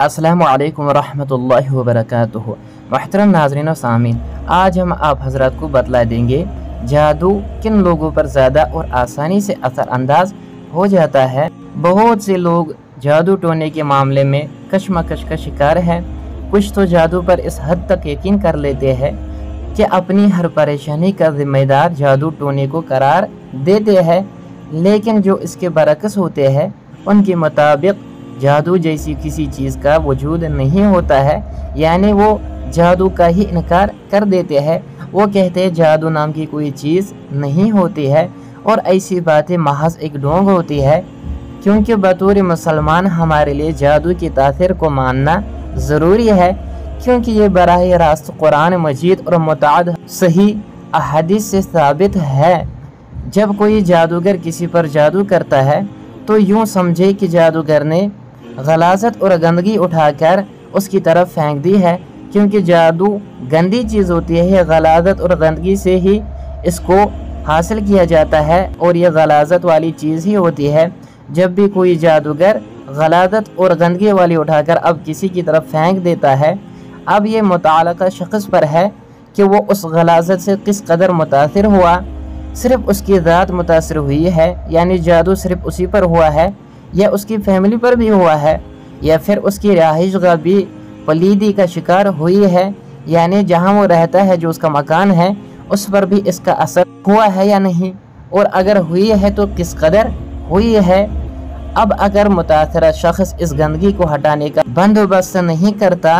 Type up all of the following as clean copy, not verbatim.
अस्सलामु अलैकुम रहमतुल्लाहि व बरकातुहू। मुहतरम नाज़रीन और सामीन, आज हम आप हजरात को बतला देंगे जादू किन लोगों पर ज़्यादा और आसानी से असरअंदाज हो जाता है। बहुत से लोग जादू टोने के मामले में कशमकश का शिकार हैं। कुछ तो जादू पर इस हद तक यकीन कर लेते हैं कि अपनी हर परेशानी का जिम्मेदार जादू टोने को करार देते हैं, लेकिन जो इसके बरक्स होते हैं उनके मुताबिक जादू जैसी किसी चीज़ का वजूद नहीं होता है, यानी वो जादू का ही इनकार कर देते हैं। वो कहते हैं जादू नाम की कोई चीज़ नहीं होती है और ऐसी बातें महज एक ढोंग होती है, क्योंकि बतौर मुसलमान हमारे लिए जादू की तासीर को मानना ज़रूरी है, क्योंकि ये बराह रास्त कुरान मजीद और मुतअद्दिद सही अहादीस से साबित है। जब कोई जादूगर किसी पर जादू करता है तो यूँ समझे कि जादूगर ने गलाजत और गंदगी उठाकर उसकी तरफ फेंक दी है, क्योंकि जादू गंदी चीज़ होती है। गलाजत और गंदगी से ही इसको हासिल किया जाता है और यह गलाजत वाली चीज़ ही होती है। जब भी कोई जादूगर गलाजत और गंदगी वाली उठाकर अब किसी की तरफ फेंक देता है, अब ये मुतअल्लिक़ा शख्स पर है कि वो उस गलाजत से किस कदर मुतासिर हुआ। सिर्फ उसकी ज़ात मुतासिर हुई है, यानी जादू सिर्फ उसी पर हुआ है, या उसकी फैमिली पर भी हुआ है, या फिर उसकी रहाइशगाह भी पलीदी का शिकार हुई है, यानी जहाँ वो रहता है जो उसका मकान है उस पर भी इसका असर हुआ है या नहीं, और अगर हुई है तो किस कदर हुई है। अब अगर मुतासरा शख्स इस गंदगी को हटाने का बंदोबस्त नहीं करता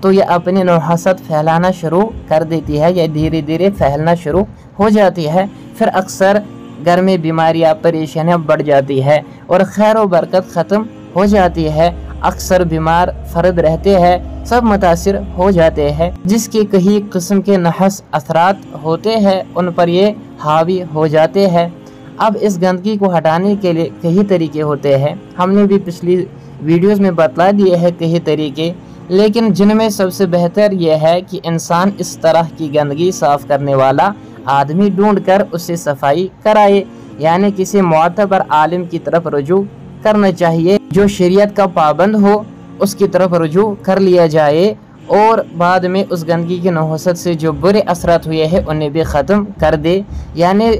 तो यह अपनी नुहसत फैलाना शुरू कर देती है, या धीरे धीरे फैलना शुरू हो जाती है। फिर अक्सर घर में बीमारियाँ परेशानियाँ बढ़ जाती है और खैर व बरकत ख़त्म हो जाती है। अक्सर बीमार फर्द रहते हैं, सब मुतासिर हो जाते हैं, जिसके कई किस्म के नहस असरात होते हैं उन पर ये हावी हो जाते हैं। अब इस गंदगी को हटाने के लिए कई तरीके होते हैं, हमने भी पिछली वीडियोस में बतला दिए हैं कई तरीके, लेकिन जिनमें सबसे बेहतर यह है कि इंसान इस तरह की गंदगी साफ़ करने वाला आदमी ढूंढकर उससे सफाई कराए, यानी किसी मुअतबर आलिम की तरफ रुजू करना चाहिए जो शरीयत का पाबंद हो, उसकी तरफ रुजू कर लिया जाए और बाद में उस गंदगी की नहुसत से जो बुरे असरात हुए हैं उन्हें भी ख़त्म कर दे। यानी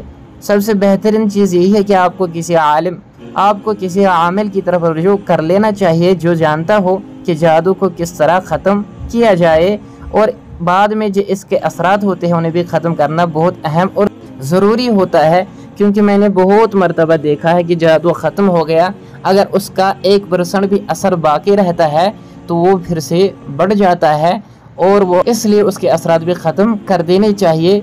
सबसे बेहतरीन चीज़ यही है कि आपको किसी आमिल की तरफ रुजू कर लेना चाहिए जो जानता हो कि जादू को किस तरह ख़त्म किया जाए, और बाद में जो इसके असरात होते हैं उन्हें भी ख़त्म करना बहुत अहम और ज़रूरी होता है। क्योंकि मैंने बहुत मरतबा देखा है कि जादू ख़त्म हो गया, अगर उसका 1% भी असर बाकी रहता है तो वो फिर से बढ़ जाता है, और वो इसलिए उसके असरात भी ख़त्म कर देने चाहिए।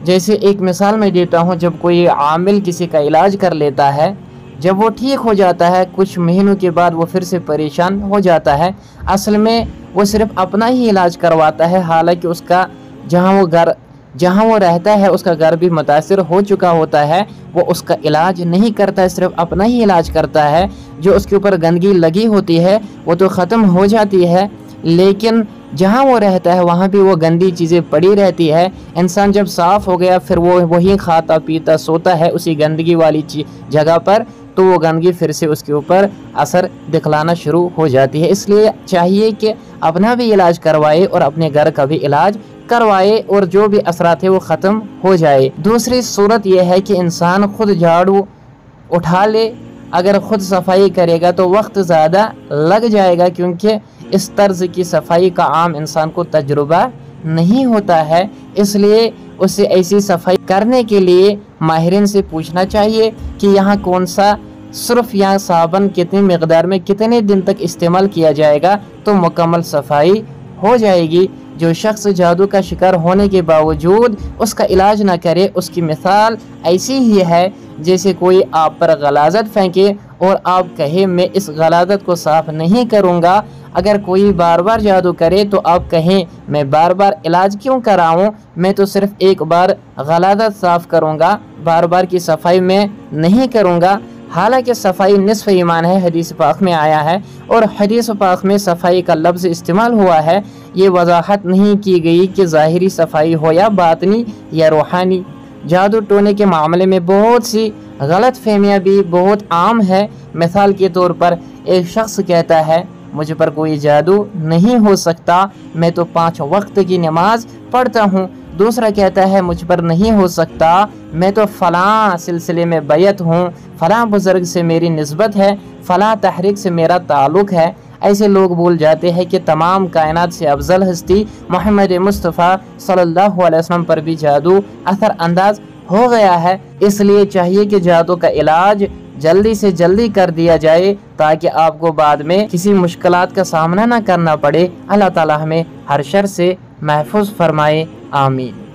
जैसे एक मिसाल मैं देता हूँ, जब कोई आमिल किसी का इलाज कर लेता है, जब वो ठीक हो जाता है कुछ महीनों के बाद वो फिर से परेशान हो जाता है। असल में वो सिर्फ अपना ही इलाज करवाता है, हालांकि उसका जहाँ वो रहता है उसका घर भी मुतासिर हो चुका होता है। वो उसका इलाज नहीं करता है, सिर्फ अपना ही इलाज करता है। जो उसके ऊपर गंदगी लगी होती है वो तो ख़त्म हो जाती है, लेकिन जहाँ वो रहता है वहाँ भी वो गंदी चीज़ें पड़ी रहती है। इंसान जब साफ़ हो गया फिर वो वही खाता पीता सोता है उसी गंदगी वाली जगह पर, तो वो गंदगी फिर से उसके ऊपर असर दिखलाना शुरू हो जाती है। इसलिए चाहिए कि अपना भी इलाज करवाए और अपने घर का भी इलाज करवाए और जो भी असरात है वो ख़त्म हो जाए। दूसरी सूरत यह है कि इंसान खुद झाड़ू उठा ले, अगर ख़ुद सफाई करेगा तो वक्त ज़्यादा लग जाएगा, क्योंकि इस तर्ज की सफाई का आम इंसान को तजुर्बा नहीं होता है। इसलिए उसे ऐसी सफाई करने के लिए माहिरीन से पूछना चाहिए कि यहाँ कौन सा सुर्फ या साबन कितनी मिकदार में कितने दिन तक इस्तेमाल किया जाएगा तो मुकम्मल सफाई हो जाएगी। जो शख्स जादू का शिकार होने के बावजूद उसका इलाज ना करे, उसकी मिसाल ऐसी ही है जैसे कोई आप पर गलाजत फेंके और आप कहे मैं इस गलाजत को साफ़ नहीं करूँगा। अगर कोई बार बार जादू करे तो आप कहें मैं बार बार इलाज क्यों कराऊं, मैं तो सिर्फ एक बार गलाजत साफ़ करूँगा, बार बार की सफाई में नहीं करूँगा। हालांकि सफाई निस्फ़ ईमान है, हदीस पाक में आया है, और हदीस पाक में सफाई का लफ्ज़ इस्तेमाल हुआ है। ये वजाहत नहीं की गई कि ज़ाहिरी सफाई हो या बातनी या रूहानी। जादू टोने के मामले में बहुत सी गलत फहमियाँ भी बहुत आम है। मिसाल के तौर पर एक शख्स कहता है मुझ पर कोई जादू नहीं हो सकता, मैं तो 5 वक्त की नमाज पढ़ता हूँ। दूसरा कहता है मुझ पर नहीं हो सकता, मैं तो फ़लाँ सिलसिले में बैत हूँ, फ़लाँ बुज़ुर्ग से मेरी निस्बत है, फ़लाँ तहरीक से मेरा ताल्लुक़ है। ऐसे लोग भूल जाते हैं कि तमाम कायनात से अफजल हस्ती मोहम्मद मुस्तफ़ा सल्लल्लाहु अलैहि वसल्लम पर भी जादू असर अंदाज हो गया है। इसलिए चाहिए कि जादू का इलाज जल्दी से जल्दी कर दिया जाए ताकि आपको बाद में किसी मुश्किलात का सामना ना करना पड़े। अल्लाह ताला हमें हर शर से महफूज फरमाए, आमीन।